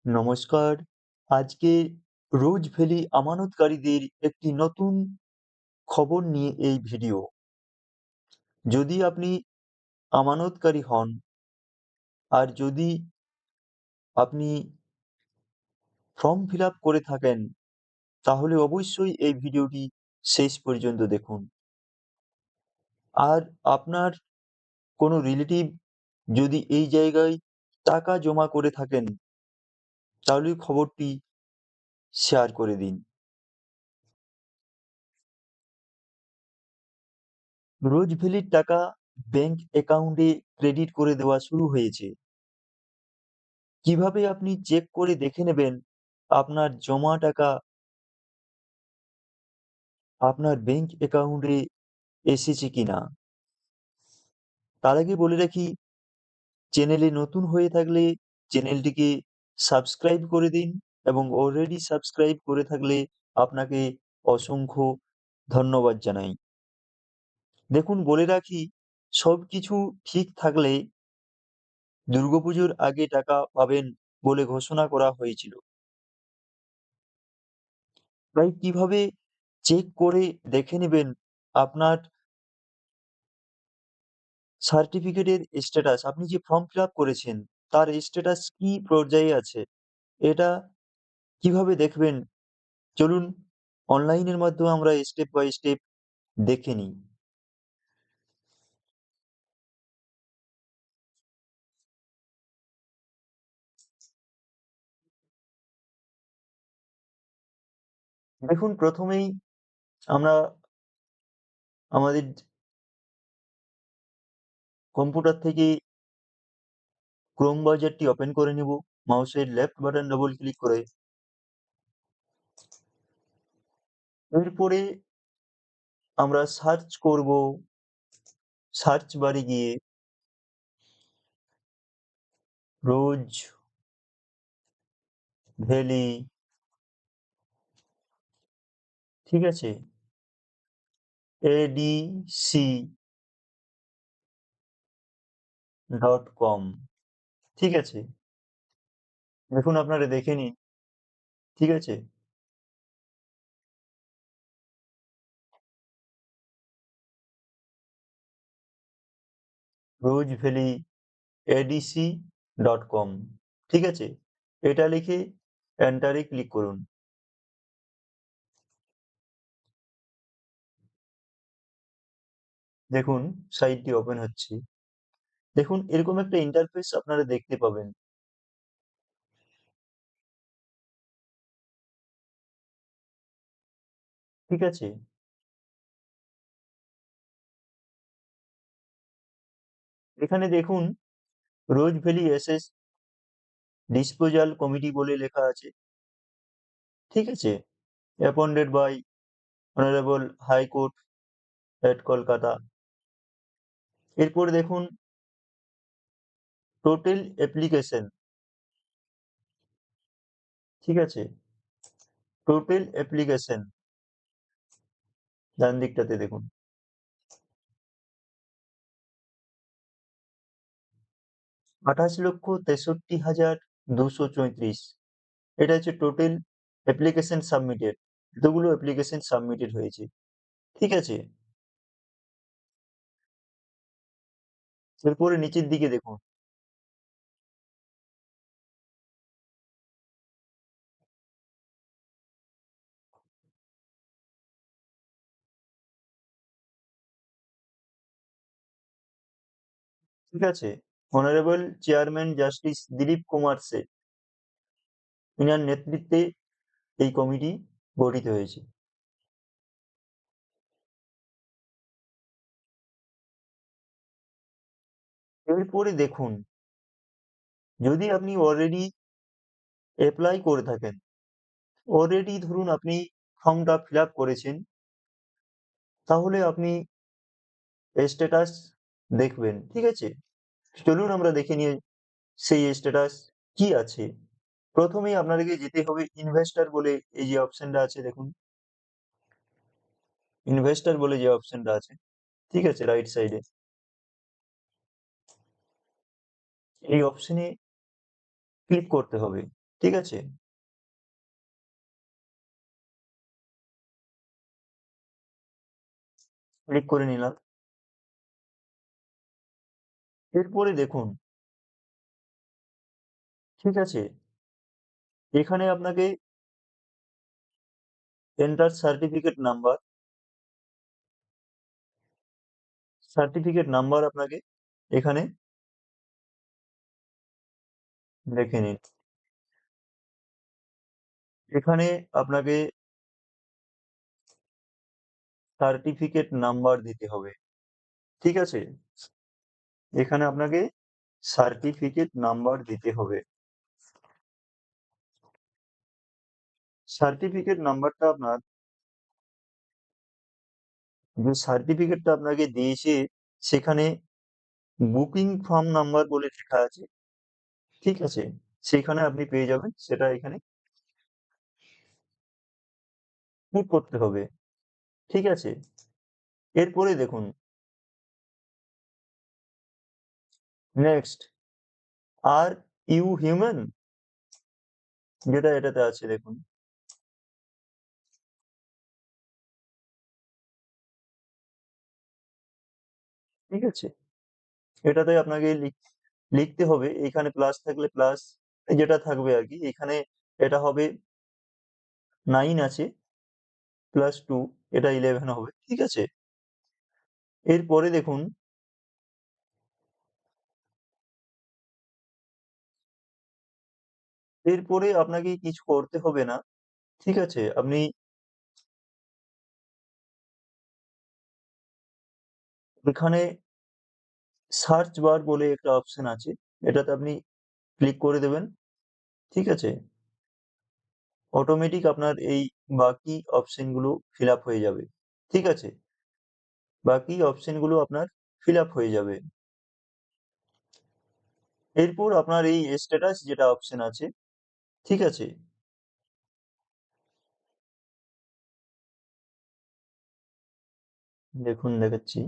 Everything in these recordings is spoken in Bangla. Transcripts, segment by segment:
নমস্কার। আজকে রোজ ভ্যালি আমানতকারীদের একটি নতুন খবর নিয়ে এই ভিডিও। যদি আপনি আমানতকারী হন আর যদি আপনি ফর্ম ফিল আপ করে থাকেন, তাহলে অবশ্যই এই ভিডিওটি শেষ পর্যন্ত দেখুন। আর আপনার কোনো রিলেটিভ যদি এই জায়গায় টাকা জমা করে থাকেন, তাহলে খবরটি শেয়ার করে দিন। রোজ ভ্যালির টাকা ব্যাংক অ্যাকাউন্টে ক্রেডিট করে দেওয়া শুরু হয়েছে। কিভাবে আপনি চেক করে দেখে নেবেন আপনার জমা টাকা আপনার ব্যাংক অ্যাকাউন্টে এসেছে কিনা? তার আগে বলে রাখি, চ্যানেলে নতুন হয়ে থাকলে চ্যানেলটিকে সাবস্ক্রাইব করে দিন এবং অলরেডি সাবস্ক্রাইব করে থাকলে আপনাকে অসংখ্য ধন্যবাদ জানাই। দেখুন, বলে রাখি, সবকিছু ঠিক থাকলে দুর্গাপুজোর আগে টাকা পাবেন বলে ঘোষণা করা হয়েছিল। তাই কিভাবে চেক করে দেখে নেবেন আপনার সার্টিফিকেটের স্ট্যাটাস, আপনি যে ফর্ম ফিল আপ করেছেন তার স্ট্যাটাস কি পর্যায়ে আছে, এটা কিভাবে দেখবেন? চলুন অনলাইনের মাধ্যমে আমরা স্টেপ বাই স্টেপ দেখে নিই। দেখুন, প্রথমেই আমরা আমাদের কম্পিউটার থেকে ক্রোম ব্রাউজারটি ওপেন করে নেব, মাউসের লেফট বাটন ডবল ক্লিক করে। এরপরে আমরা সার্চ করব, সার্চ বারে গিয়ে রোজ ভ্যালি, ঠিক আছে, adc.com, ঠিক আছে। দেখুন, আপনারা দেখে নিন, ঠিক আছে। রোজ ভ্যালি adc.com, ঠিক আছে। এটা লিখে এন্টারে ক্লিক করুন। দেখুন সাইটটি ওপেন হচ্ছে। দেখুন, এরকম একটা ইন্টারফেস আপনারা দেখতে পাবেন, ঠিক আছে। এখানে দেখুন রোজ ভ্যালি এসএস ডিসপোজাল কমিটি বলে লেখা আছে, ঠিক আছে। অ্যাপয়েন্টেড বাই অনারেবল হাইকোর্ট এট কলকাতা। এরপর দেখুন টোটাল অ্যাপ্লিকেশন, ঠিক আছে। টোটাল অ্যাপ্লিকেশন ডান দিকটাতে দেখুন 28,63,234। এটা হচ্ছে টোটাল অ্যাপ্লিকেশন সাবমিটেড। এতগুলো অ্যাপ্লিকেশন সাবমিটেড হয়েছে, ঠিক আছে। এরপরে নিচের দিকে দেখুন, ঠিক আছে। Honourable chairman justice Dilip Kumar set, inner নেতৃত্বে এই কমিটি গঠিত হয়েছে। এরপরে দেখুন, যদি আপনি অলরেডি অ্যাপ্লাই করে থাকেন, অলরেডি ধরুন আপনি ফর্মটা ফিল আপ করেছেন, তাহলে আপনি স্ট্যাটাস দেখবেন, ঠিক আছে। চলুন আমরা দেখে নিয়ে সেই স্ট্যাটাস কি আছে। প্রথমেই আপনাদেরকে যেতে হবে ইনভেস্টর বলে এই যে অপশনটা আছে, দেখুন ইনভেস্টর বলে যে অপশনটা আছে, ঠিক আছে, রাইট সাইডে। এই অপশনে ক্লিক করতে হবে। ঠিক আছে? ক্লিক করে নিলাম। এরপরে দেখুন, ঠিক আছে? এখানে আপনাকে এন্টার সার্টিফিকেট নাম্বার আপনাকে এখানে দেখে নিন। এখানে আপনাকে সার্টিফিকেট নাম্বার দিতে হবে। ঠিক আছে? এখানে আপনাকে সার্টিফিকেট নাম্বার দিতে হবে। সার্টিফিকেট নাম্বারটা আপনার, যে সার্টিফিকেটটা আপনাকে দিয়েছে সেখানে বুকিং ফর্ম নাম্বার বলে লেখা আছে। ঠিক আছে? সেখানে আপনি পেয়ে যাবেন, সেটা এখানে পুট করতে হবে। ঠিক আছে? এরপরে দেখুন, নেক্সট, আর ইউ হিউম্যান, যেটা এটাতে আছে দেখুন। ঠিক আছে? এটাতে আপনাকে লিখতে হবে, এখানে প্লাস থাকলে প্লাস, যেটা থাকবে আর কি। এখানে এটা হবে 9 আছে, +2, এটা 11 হবে। ঠিক আছে? এরপরে দেখুন, এরপরে আপনাকে কিছু করতে হবে না। ঠিক আছে? আপনি এখানে সার্চ বার বলে একটা অপশন আছে, এটাতে আপনি ক্লিক করে দেবেন। ঠিক আছে? অটোমেটিক আপনার এই বাকি অপশনগুলো ফিল আপ হয়ে যাবে। ঠিক আছে? বাকি অপশনগুলো আপনার ফিল আপ হয়ে যাবে। এরপর আপনার এই স্ট্যাটাস যেটা অপশন আছে, ঠিক আছে? দেখুন দেখাচ্ছি।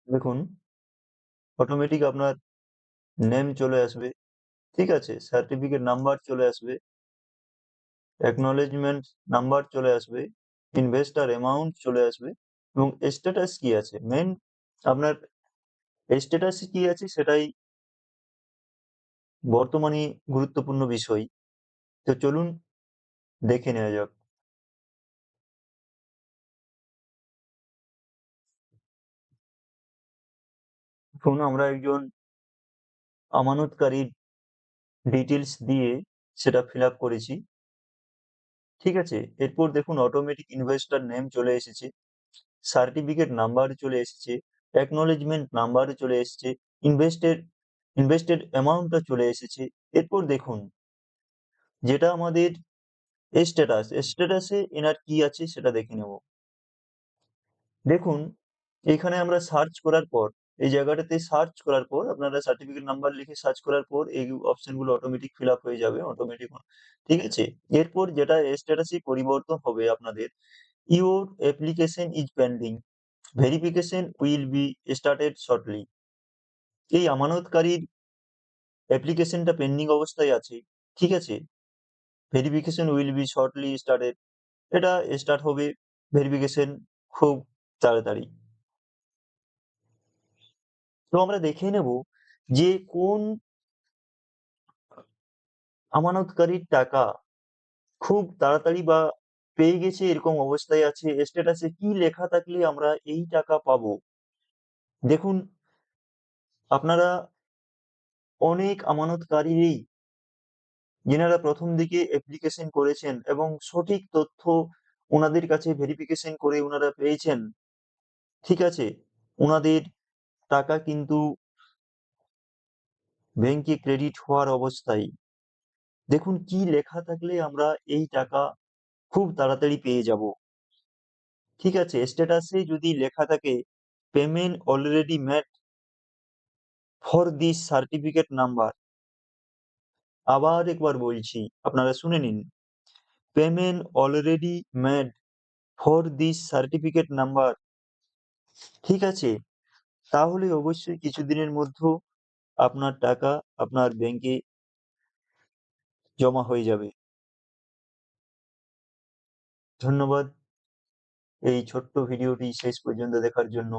দেখুন, অটোমেটিক আপনার নেম চলে আসবে। ঠিক আছে? সার্টিফিকেট নাম্বার চলে আসবে, অ্যাকনলেজমেন্ট নাম্বার চলে আসবে, ইনভেস্টর অ্যামাউন্ট চলে আসবে, এবং স্ট্যাটাস কি আছে, মেন আপনার স্ট্যাটাস কি আছে সেটাই বর্তমানে গুরুত্বপূর্ণ বিষয়। তো চলুন দেখে নেওয়া যাক। দেখুন, আমরা একজন আমানতকারীর ডিটেলস দিয়ে সেটা ফিল আপ করেছি। ঠিক আছে? এরপর দেখুন, অটোমেটিক ইনভেস্টর নেম চলে এসেছে, সার্টিফিকেট নাম্বার চলে এসেছে, অ্যাকনলেজমেন্ট নাম্বার চলে এসেছে, ইনভেস্টেড ইনভেস্টেড অ্যামাউন্টটা চলে এসেছে। এরপর দেখুন, যেটা আমাদের স্ট্যাটাসে এনার কি আছে সেটা দেখে নেব। দেখুন, এখানে আমরা সার্চ করার পর, এই জায়গাটাতে সার্চ করার পর, আপনারা সার্টিফিকেট নাম্বার লিখে সার্চ করার পর এই অপশনগুলো অটোমেটিক ফিল আপ হয়ে যাবে, অটোমেটিক। ঠিক আছে? এরপর যেটা স্ট্যাটাসে পরিবর্তন হবে আপনাদের, your application is pending, verification will be started shortly. এই আমানতকারীর অ্যাপ্লিকেশনটা পেন্ডিং অবস্থায় আছে। ঠিক আছে? Verification will be shortly started, এটা স্টার্ট হবে ভেরিফিকেশন খুব তাড়াতাড়ি। তো আমরা দেখে নেব যে কোন আমানতকারীর টাকা খুব তাড়াতাড়ি বা পেয়ে গেছে এরকম অবস্থায় আছে, স্ট্যাটাসে কি লেখা থাকলে আমরা এই টাকা পাবো। দেখুন, আপনারা অনেক আমানতকারীরই, যেনারা প্রথম দিকে অ্যাপ্লিকেশন করেছেন এবং সঠিক তথ্য ওনাদের কাছে ভেরিফিকেশন করে ওনারা পেয়েছেন। ঠিক আছে? ওনাদের টাকা কিন্তু ব্যাংকে ক্রেডিট হওয়ার অবস্থায়। দেখুন কি লেখা থাকলে আমরা এই টাকা খুব তাড়াতাড়ি পেয়ে যাব। ঠিক আছে? স্ট্যাটাসে যদি লেখা থাকে payment already made for this certificate number, আবার একবার বলছি, আপনারা শুনে নিন, payment already made for this certificate number. ঠিক আছে? তাহলে অবশ্যই কিছুদিনের মধ্যে আপনার টাকা আপনার ব্যাংকে জমা হয়ে যাবে। ধন্যবাদ এই ছোট্ট ভিডিওটি শেষ পর্যন্ত দেখার জন্য।